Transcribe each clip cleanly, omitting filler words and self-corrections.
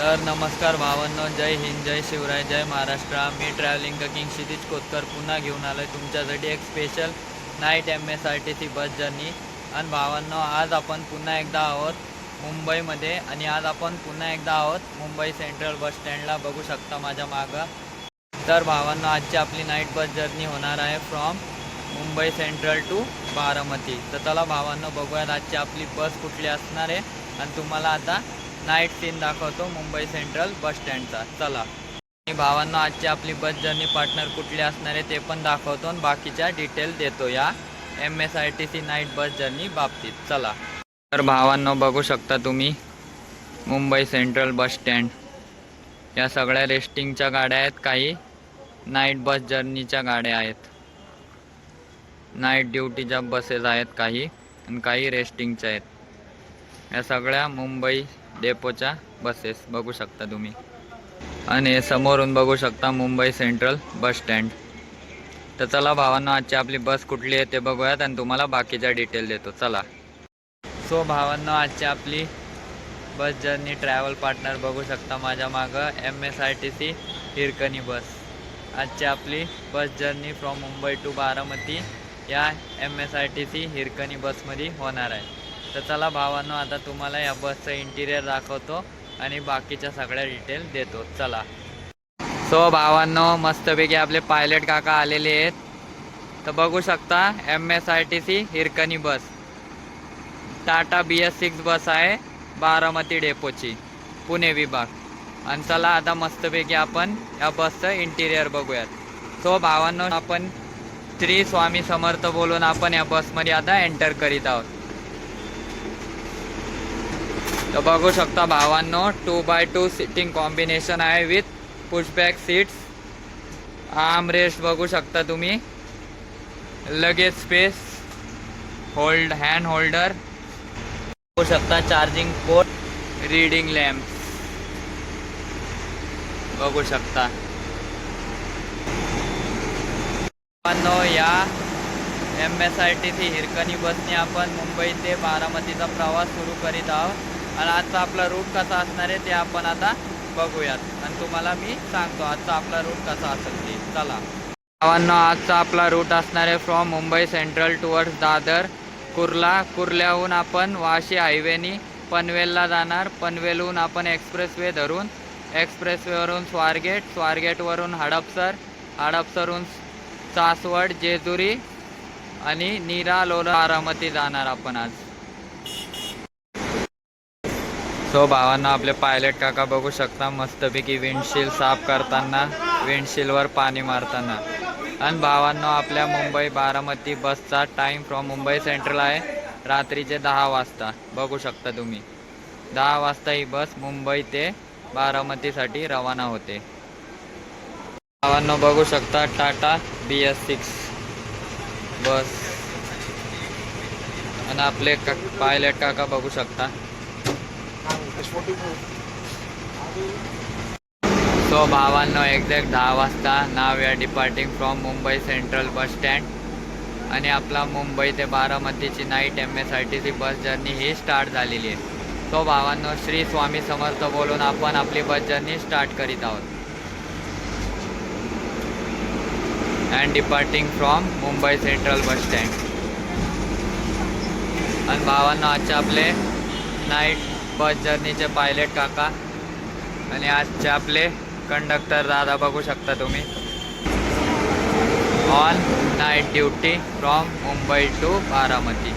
तर नमस्कार भावांनो, जय हिंद, जय शिवराय, जय महाराष्ट्र. मी ट्रॅव्हलिंग किंग क्षितिज कोतकर पुन्हा घेऊन आलो आहे तुमच्यासाठी एक special night MSRTC bus journey. आणि भावांनो, आज आपण पुन्हा एकदा आहोत मुंबईमध्ये आणि आज आपण पुन्हा एकदा आहोत मुंबई सेंट्रल बस स्टँडला. बघू शकता माझ्या मागं. तर भावांनो, आजची आपली नाईट बस जर्नी होणार आहे from Mumbai Central to Baramati. तर चला भावांनो, बघूयात आजची आपली बस कुठली असणार आहे आणि तुम्हाला आता नाईट सीन दाखवतो मुंबई सेंट्रल बस स्टँडचा. चला. आणि भावांनो, आजची आपली बस जर्नी पार्टनर कुठली असणार आहे ते पण दाखवतो आणि बाकीच्या डिटेल देतो या MSRTC नाईट बस जर्नी बाबतीत. चला. तर भावांनो, बघू शकता तुम्ही मुंबई सेंट्रल बस स्टँड. या सगळ्या रेस्टिंगच्या गाड्या आहेत, काही नाईट बस जर्नीच्या गाड्या आहेत, नाईट ड्युटीच्या बसेस आहेत काही, आणि काही रेस्टिंगच्या आहेत. या सगळ्या मुंबई डेपोच्या बसेस बघू शकता तुम्ही. आणि समोरून बघू शकता मुंबई सेंट्रल बस स्टँड. तर चला भावांनो, आजची आपली बस कुठली आहे ते बघूयात आणि तुम्हाला बाकीच्या डिटेल देतो. चला. सो भावांनो, आजची आपली बस जर्नी ट्रॅव्हल पार्टनर बघू शकता माझ्या मागं, MSRTC हिरकणी बस. आजची आपली bus journey from Mumbai to Baramati या MSRTC हिरकणी बसमध्ये होणार आहे. तर चला भावांनो, आता तुम्हाला या बसचं इंटिरियर दाखवतो आणि बाकीच्या सगळ्या डिटेल देतो. चला. सो भावांनो, मस्तपैकी आपले पायलट काका आलेले आहेत. तर बघू शकता MSRTC हिरकणी बस, टाटा BS6 बस आहे बारामती डेपोची, पुणे विभाग. आणि चला आता मस्तपैकी आपण या बसचं इंटिरियर बघूयात. सो भावांनो, आपण श्री स्वामी समर्थ बोलून आपण या बसमध्ये आता एंटर करीत आहोत. तर बघू शकता भावांनो, 2x2 सिटिंग कॉम्बिनेशन आहे with pushback seats, arm rest बघू शकता तुम्ही, लगेज स्पेस, हँड होल्डर बघू शकता, चार्जिंग पोर्ट, रीडिंग लॅम्प बघू शकता. या MSRTC हिरकणी बसने आपण मुंबई ते बारामतीचा प्रवास सुरू करीत आहोत. आणि आजचा आपला रूट कसा असणार आहे ते आपण आता बघूयात आणि तुम्हाला मी सांगतो आजचा आपला रूट कसा असेल ते. चला भावांनो, आजचा आपला रूट असणार आहे from Mumbai central towards Dadar, कुर्ल्याहून आपण वाशी हायवेनी पनवेलला जाणार. पनवेलहून आपण एक्सप्रेसवे धरून, एक्सप्रेसवेवरून स्वारगेटवरून हडपसरहून सासवड, जेजुरी आणि नीरा, लोला, बारामती जाणार आपण आज. सो भावांना, आपले पायलट काका बघू शकता मस्तपैकी विंडशील साफ करताना, विंडशीलवर पाणी मारताना. आणि भावांनो, आपल्या मुंबई बारामती बसचा टाईम फ्रॉम मुंबई सेंट्रल आहे रात्रीचे 10 वाजता. बघू शकता तुम्ही 10 वाजता ही बस मुंबई ते बारामतीसाठी रवाना होते. भावांनो, बघू शकता टाटा BS6 बस. आणि आपले पायलट काका बघू शकता. सो भावांनो, एक्झॅक्ट 10 वाजता now we are departing from Mumbai central bus stand. आणि आपला मुंबई ते बारामतीची नाईट MSRTC बस जर्नी ही स्टार्ट झालेली आहे. सो भावांनो, श्री स्वामी समर्थ बोलून आपण आपली बस जर्नी स्टार्ट करीत आहोत. And departing from Mumbai central bus stand. आणि भावांनो, आजचे आपले नाईट बस जर्नीचे पायलट काका आणि आजचे आपले कंडक्टर दादा बघू शकता तुम्ही, on night duty from Mumbai to Baramati.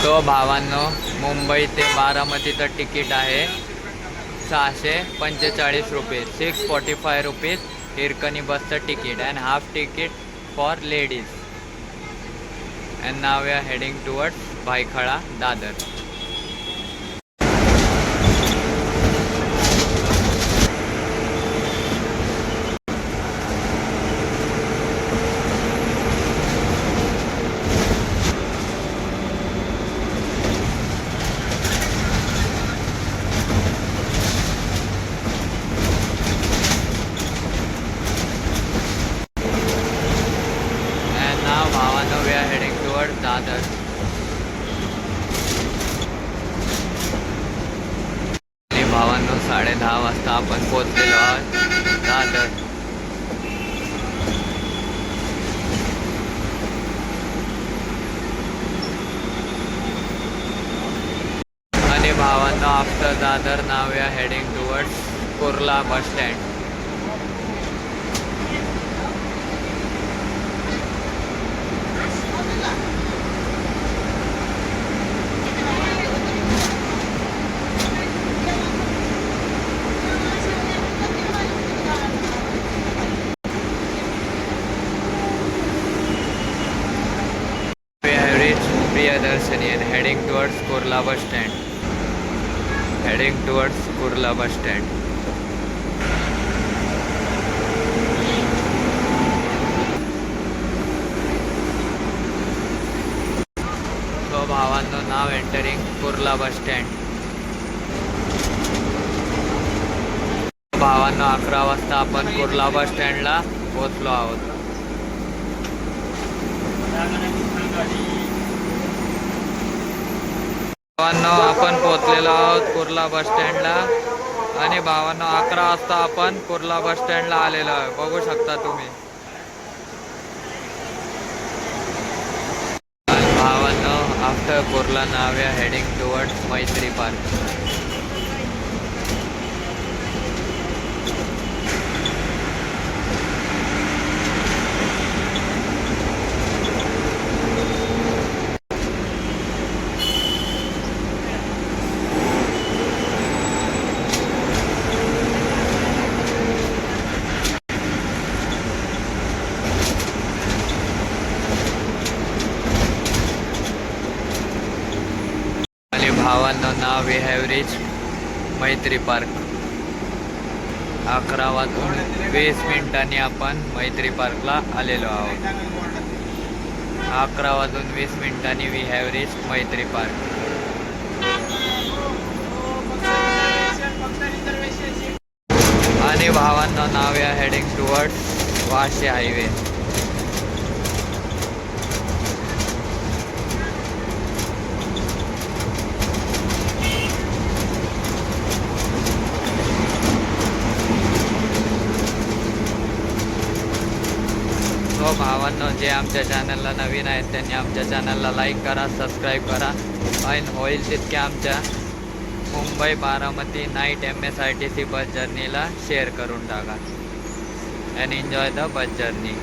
तो भावांनो, मुंबई ते बारामतीचं तिकीट आहे 645 रुपये, 645 रुपीज हिरकणी बसचं ticket and half ticket for ladies. And now we are heading towards Byculla, Dadar. we are heading towards Dadar. आणि भावांनो 10:30 वाजता आपण पोहोचलेलो आहोत दादर. आणि भावांनो after Dadar now we are heading towards Kurla bus stand. Priyadarsani and heading towards Kurla bus stand. Heading towards Kurla bus stand. So भावांनो now entering Kurla bus stand. भावांनो 11 वाजता आपण कुर्ला बस स्टँडला पोहोचलो आहोत. भावांनो आपण पोहोचलेलो आहोत कुर्ला बस स्टँडला. आणि भावांनो 11 वाजता आपण कुर्ला बस स्टँडला आलेलो आहे, बघू शकता तुम्ही. आणि भावांनो after Kurla now we are heading towards Maitri park. भावांनो now we have reach Maitri park. 11 वाजून 20 मिनिटांनी आपण मैत्री पार्कला आलेलो आहोत. 11 वाजून 20 मिनिटांनी we have reach Maitri park. आणि भावांनो now we are heading towards Vashi highway. भावांनो जे आमच्या चॅनलला नवीन आहेत त्यांनी आमच्या चॅनलला लाईक करा, सबस्क्राईब करा आणि होईल तितके आमच्या Mumbai Baramati night MSRTC bus जर्नीला शेअर करून टाका. And enjoy the bus journey.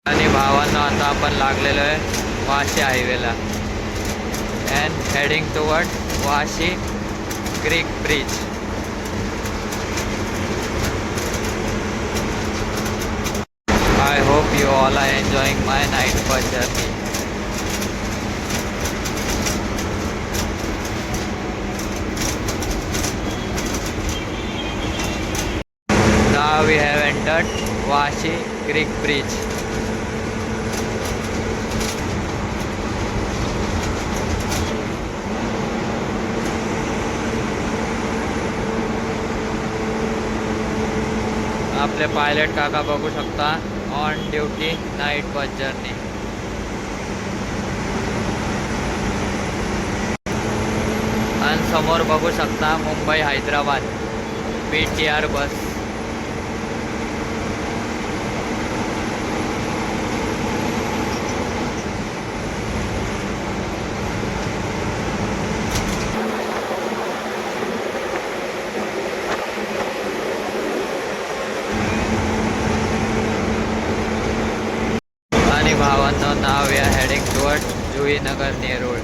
आणि भावांनो आता आपण लागलेलो आहे वाशी हायवेला. And heading toward Vashi creek bridge. I hope you all are enjoying my night bus journey. Now we have entered Washi Creek Bridge. आपले पायलट काका बघू शकता on duty night bus journey. आणि समोर बघू शकता मुंबई हैदराबाद BTR बस. आणि भावांनो now we are heading toward Juinagar Nerul.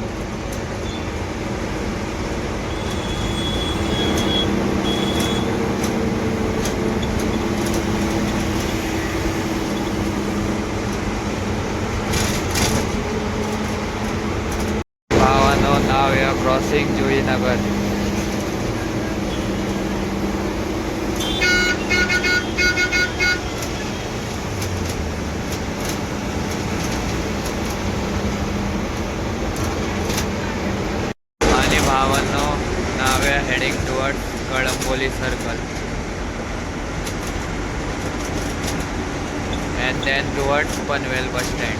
भावांनो now we are crossing Juinagar. we are heading towards Kadamboli Circle and then towards Panvel bus stand.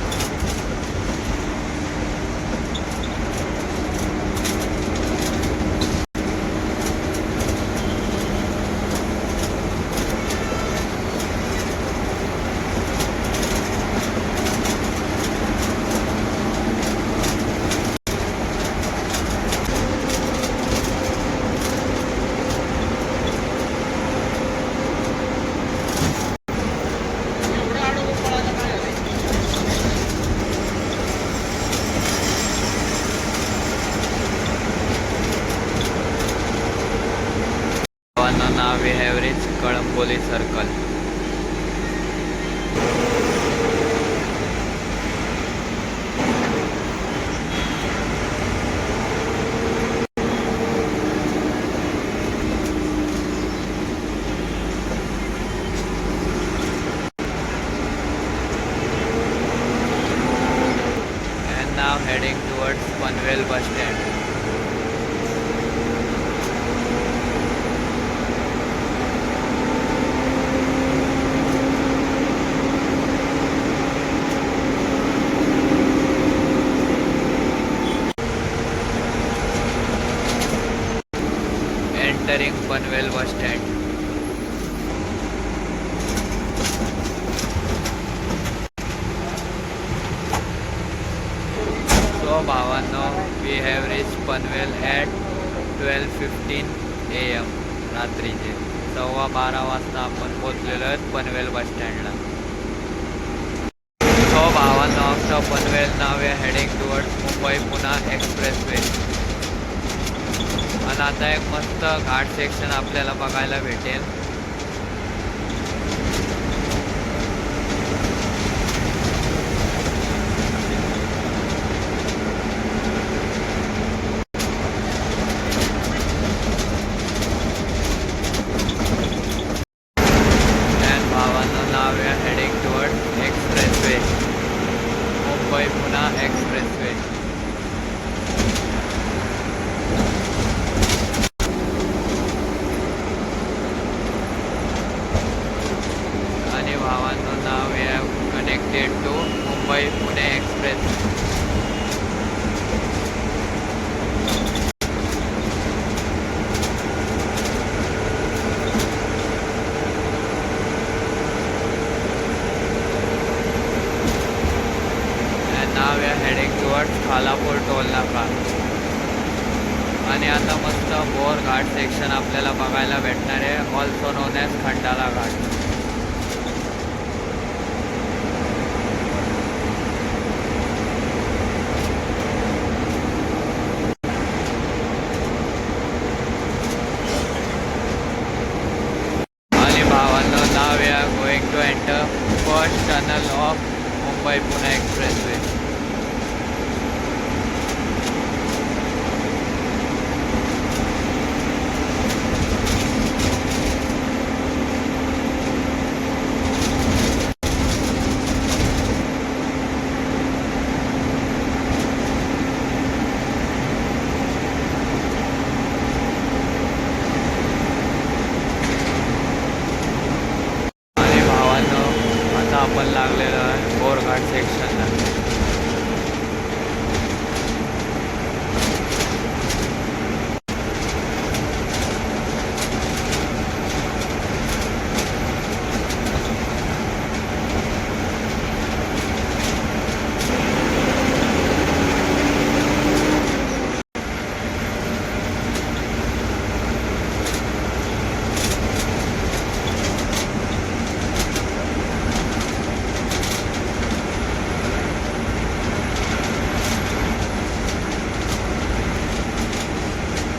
Now we have reached Kadamboli Circle. And now heading towards Panvel bus stand. Entering Panvel bus stand. So भावांनो, we have reached Panvel at 12:15 AM रात्रीचे 12:15 वाजता आपण पोहोचलेलो आहेत पनवेल बस स्टँडला. So भावांनो, after Panvel now we are heading towards Mumbai Pune expressway. आणि आता एक मस्त घाट सेक्शन आपल्याला बघायला भेटेल. And भावांनो, now we are heading towards expressway, Mumbai Pune expressway. Now we have connected to Mumbai Pune Express. And now we are heading towards Khalapur toll naka. आणि आता मस्त बोर घाट सेक्शन आपल्याला बघायला भेटणार आहे, also known as Khandala Ghat. Now we are going to enter first tunnel of Mumbai Pune Expressway. आपण लागलेलो आहे Borghat सेक्शनला.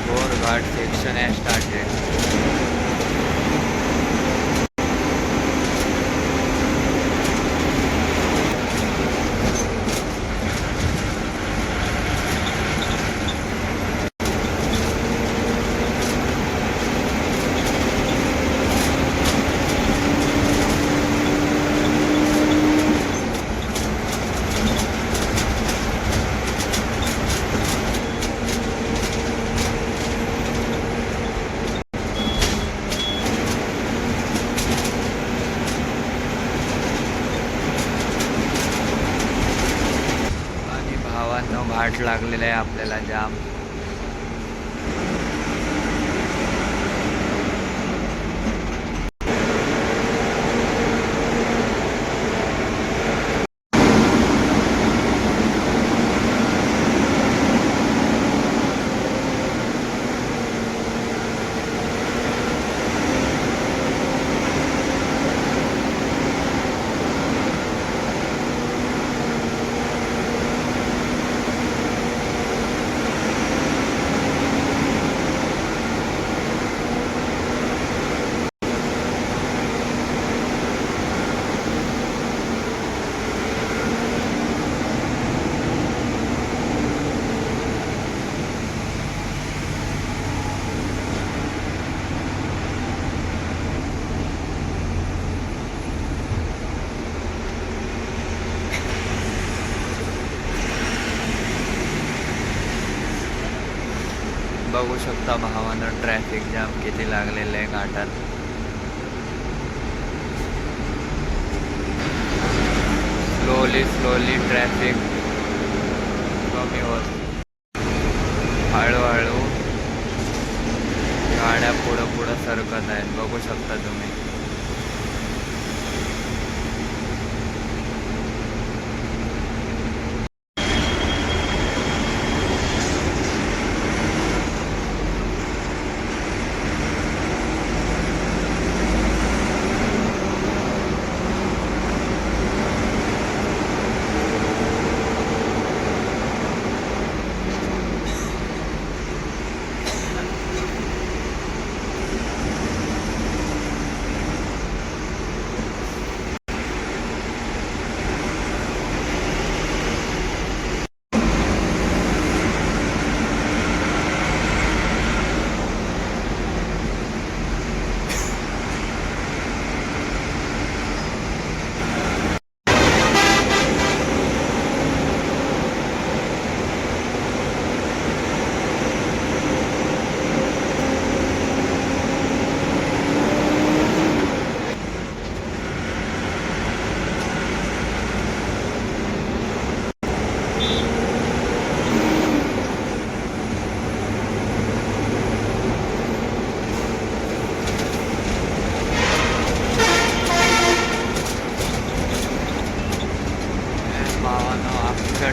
Bourghat section has started. वाट लागलेला आहे आपल्याला जाम. बघू शकता भावानं ट्रॅफिक जाम किती लागलेलं आहे घाटात. स्लोली ट्रॅफिक कमी होत, हळूहळू गाड्या पुढं सरकत आहेत. बघू शकता तुम्ही.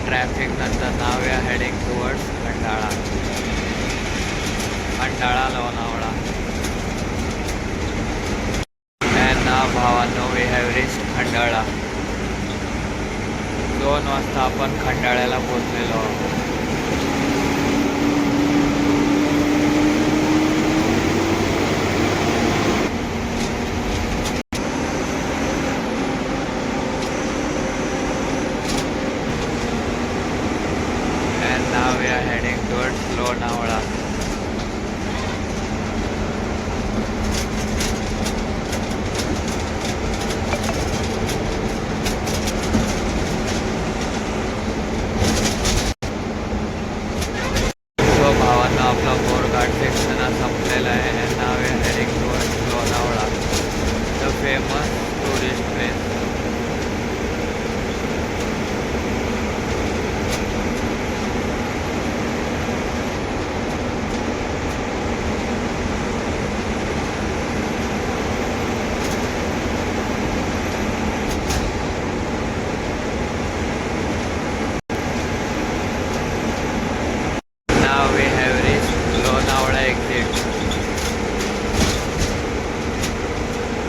ट्रॅफिक नंतर now we are heading towards Khandala Lonavala. And now भावांनो वी हॅव रिच्ड खंडाळा. 2 वाजता आपण खंडाळ्याला पोचलेलो आहोत. लोणावळा. तो भावांना आपला बोरघाट सेक्शन संपलेला आहे. नाव आहे heading towards Lonavala, the famous tourist place. We have reached Lonavala exit.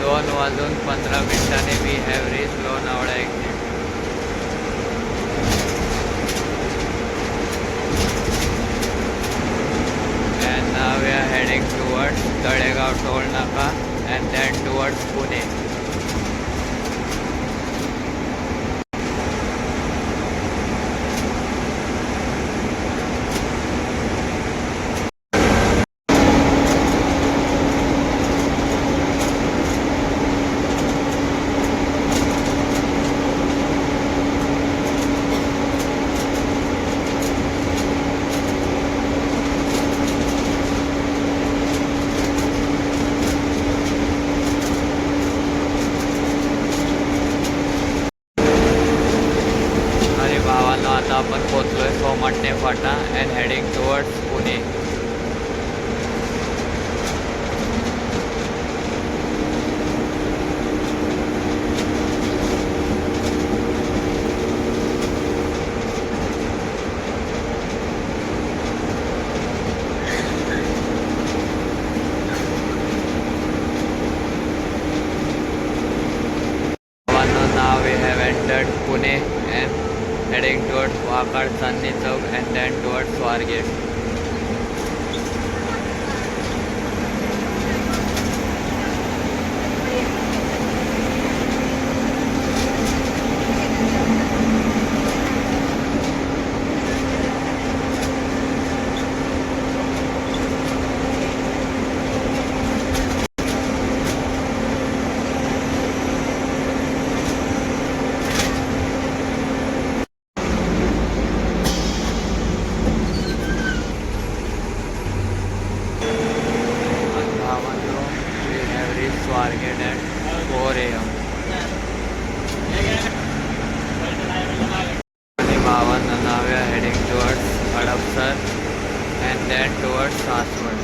2:15 we have reached Lonavala exit. And now we are heading towards Talegaon toll नाका and then towards Pune. Pune and heading towards Wakad Chandni Chowk and then towards Swargate. We have reached Swargate at 4 a.m. And now we are heading towards Hadapsar and then towards Saswad.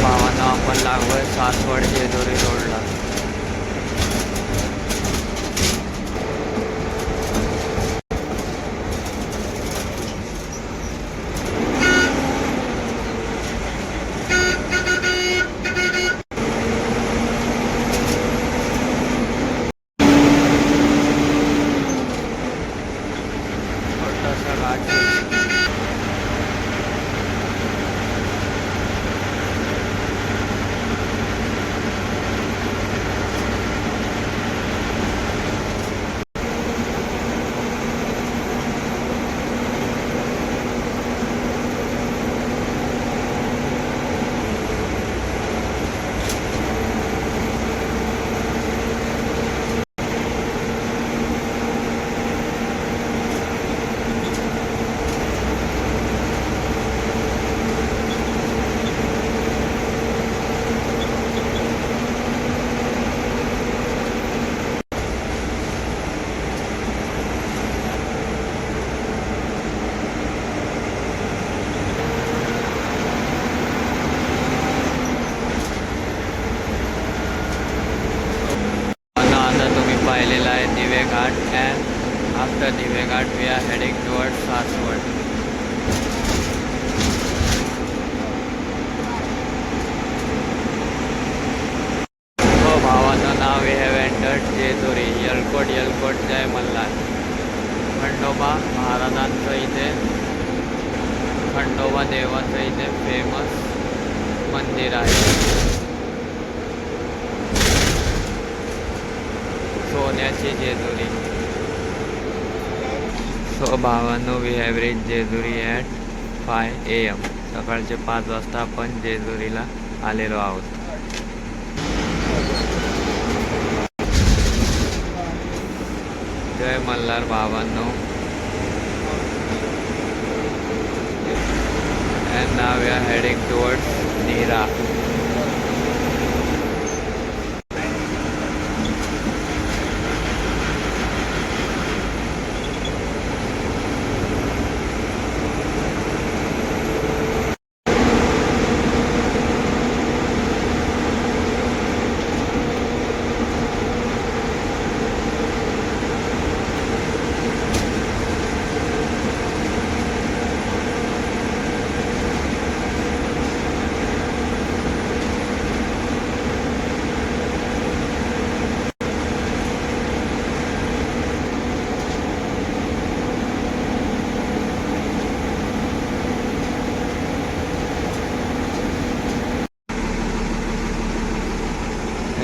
भावांना आपण लागलोय सासवड जेजुरी रोडला. छोटासा घाट पाहिलेला आहे Dive Ghat and after Dive Ghat we are heading towards Saswad. हो भावाचं now we have entered Jejuri. यलकोट जय मल्हार. खंडोबा महाराजांचं इथे खंडोबा देवाचं इथे फेमस मंदिर आहे. सोन्याची जेजुरी. सो भावांनो we have reach Jejuri at 5 AM. सकाळचे 5 वाजता आपण जेजुरीला आलेलो आहोत. जय मल्हार भावांनो. And now we are heading towards Nira.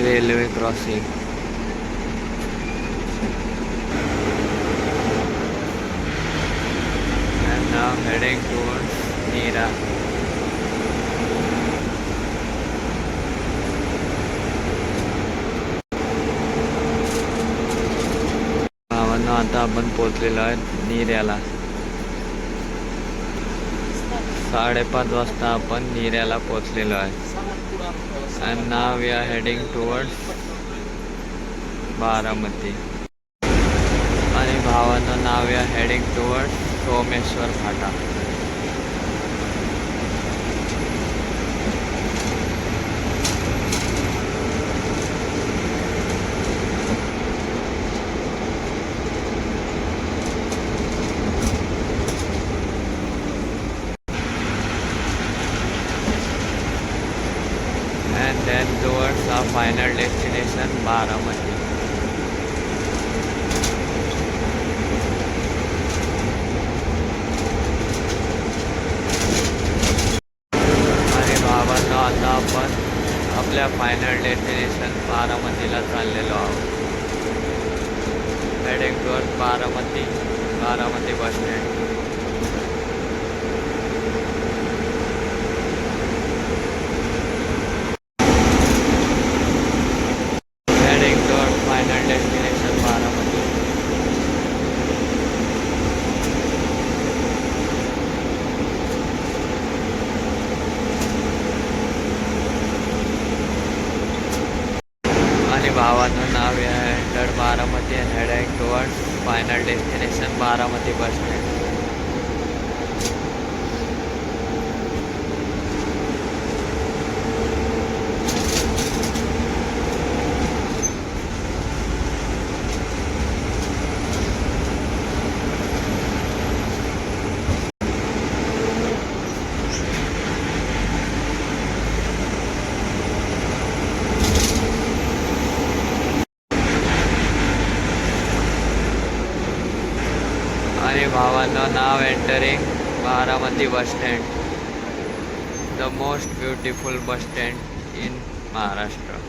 Railway crossing. And now heading towards Neera. भावांनो आता आपण पोहोचलेलो आहे नीऱ्याला. 5:30 वाजता आपण नीऱ्याला पोहोचलेलो आहे. And now we are heading towards Baramati. आणि भावांनो now we are heading towards Someshwar Phata. And then towards our final destination, Baramati. आणि बाबांनो आता आपण आपल्या फायनल डेस्टिनेशन बारामतीला चाललेलो आहोत. Heading towards Baramati, Baramati bus stand. Heading towards final destination Baramati. आणि भावाचं नाव आहे enter Baramati and heading towards final destination Baramati bus stand. आणि भावांचं now entering Baramati bus stand, the most beautiful bus stand in Maharashtra.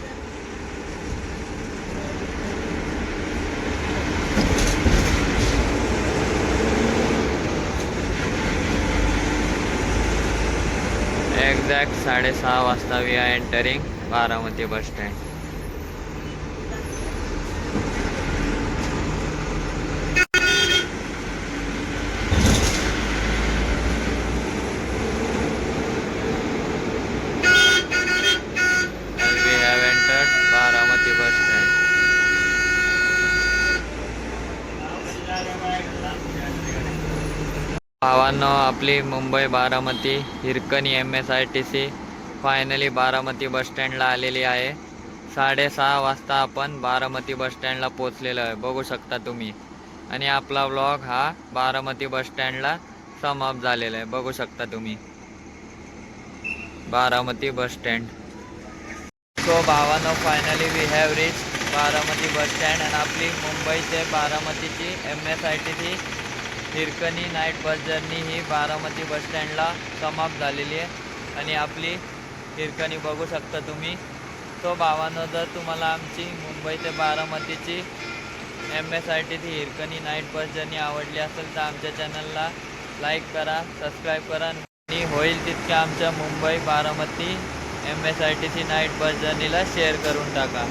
Exact 6:30 वाजता we are entering Baramati bus stand. Baramati bus stand. भावांनो आपली Mumbai Baramati Hirkani MSRTC finally Baramati bus स्टँडला आलेली आहे. 6:30 वाजता आपण बारामती बस स्टँडला पोचलेलो आहे, बघू शकता तुम्ही. आणि आपला व्लॉग हा बारामती बस स्टँडला समाप्त झालेला आहे, बघू शकता तुम्ही. Baramati bus stand. सो भावांनो finally we have reach Baramati bus stand. आणि आपली मुंबई ते बारामतीची MSRTC Hirkani night bus journey ही बारामती बस स्टँडला समाप्त झालेली आहे. आणि आपली हिरकणी बघू शकता तुम्ही. सो भावांनो जर तुम्हाला आमची मुंबई ते बारामतीची MSRTC Hirkani night bus journey आवडली असेल तर आमच्या चॅनलला लाईक करा, सबस्क्राईब करा आणि होईल तितक्या आमच्या मुंबई बारामती MSRTC नाईट बस जर्नीला शेअर करून टाका.